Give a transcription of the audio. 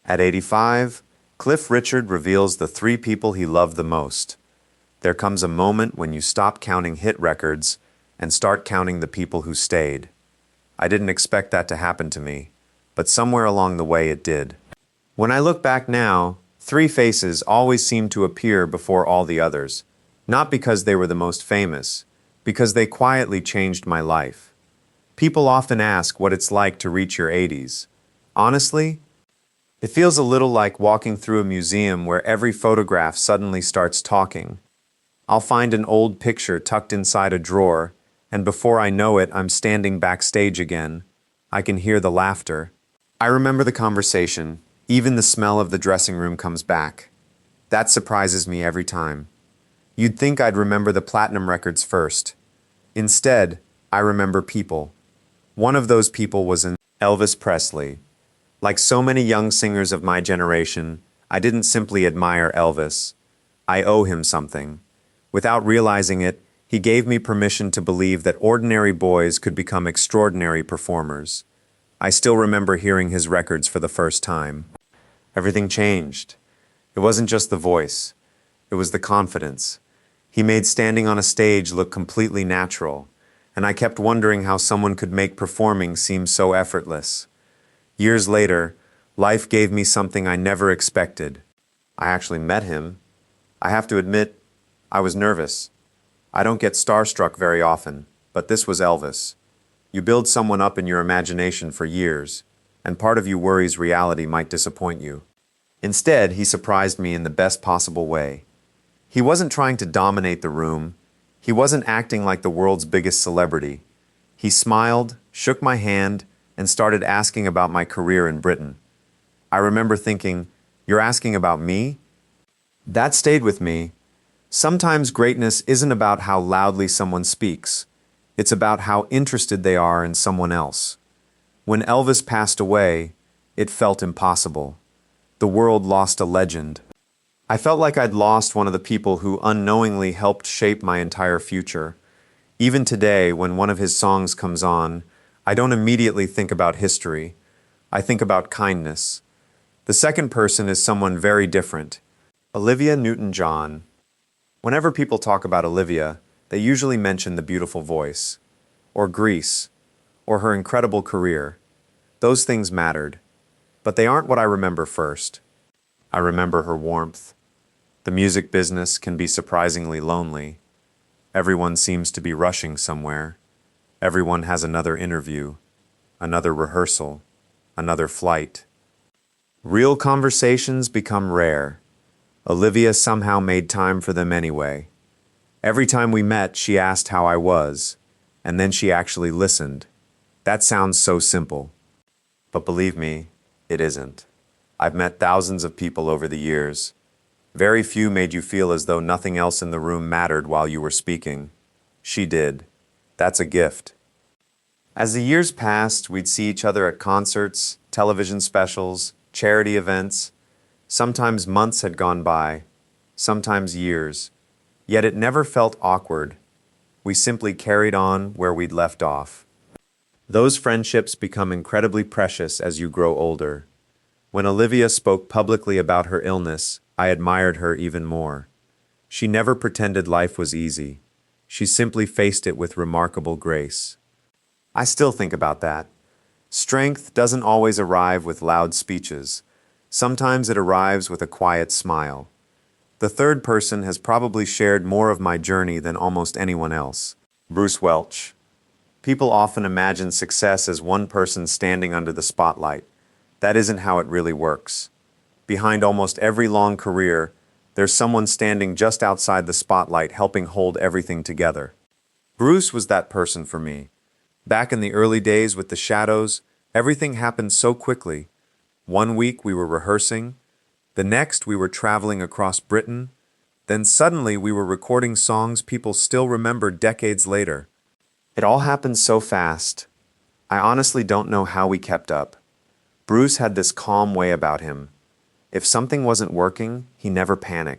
At 85, Cliff Richard reveals the three people he loved the most. There comes a moment when you stop counting hit records and start counting the people who stayed. I didn't expect that to happen to me, but somewhere along the way it did. When I look back now, three faces always seem to appear before all the others, not because they were the most famous, because they quietly changed my life. People often ask what it's like to reach your 80s. Honestly, it feels a little like walking through a museum where every photograph suddenly starts talking. I'll find an old picture tucked inside a drawer, and before I know it, I'm standing backstage again. I can hear the laughter. I remember the conversation. Even the smell of the dressing room comes back. That surprises me every time. You'd think I'd remember the platinum records first. Instead, I remember people. One of those people was Elvis Presley. Like so many young singers of my generation, I didn't simply admire Elvis. I owe him something. Without realizing it, he gave me permission to believe that ordinary boys could become extraordinary performers. I still remember hearing his records for the first time. Everything changed. It wasn't just the voice. It was the confidence. He made standing on a stage look completely natural, and I kept wondering how someone could make performing seem so effortless. Years later, life gave me something I never expected. I actually met him. I have to admit, I was nervous. I don't get starstruck very often, but this was Elvis. You build someone up in your imagination for years, and part of you worries reality might disappoint you. Instead, he surprised me in the best possible way. He wasn't trying to dominate the room. He wasn't acting like the world's biggest celebrity. He smiled, shook my hand, and started asking about my career in Britain. I remember thinking, "You're asking about me?" That stayed with me. Sometimes greatness isn't about how loudly someone speaks. It's about how interested they are in someone else. When Elvis passed away, it felt impossible. The world lost a legend. I felt like I'd lost one of the people who unknowingly helped shape my entire future. Even today, when one of his songs comes on, I don't immediately think about history. I think about kindness. The second person is someone very different. Olivia Newton-John. Whenever people talk about Olivia, they usually mention the beautiful voice, or Grease, or her incredible career. Those things mattered, but they aren't what I remember first. I remember her warmth. The music business can be surprisingly lonely. Everyone seems to be rushing somewhere. Everyone has another interview, another rehearsal, another flight. Real conversations become rare. Olivia somehow made time for them anyway. Every time we met, she asked how I was, and then she actually listened. That sounds so simple. But believe me, it isn't. I've met thousands of people over the years. Very few made you feel as though nothing else in the room mattered while you were speaking. She did. That's a gift. As the years passed, we'd see each other at concerts, television specials, charity events. Sometimes months had gone by, sometimes years, yet it never felt awkward. We simply carried on where we'd left off. Those friendships become incredibly precious as you grow older. When Olivia spoke publicly about her illness, I admired her even more. She never pretended life was easy. She simply faced it with remarkable grace. I still think about that. Strength doesn't always arrive with loud speeches. Sometimes it arrives with a quiet smile. The third person has probably shared more of my journey than almost anyone else. Bruce Welch. People often imagine success as one person standing under the spotlight. That isn't how it really works. Behind almost every long career, there's someone standing just outside the spotlight helping hold everything together. Bruce was that person for me. Back in the early days with the Shadows, everything happened so quickly. One week we were rehearsing, the next we were traveling across Britain, then suddenly we were recording songs people still remember decades later. It all happened so fast. I honestly don't know how we kept up. Bruce had this calm way about him. If something wasn't working, he never panicked.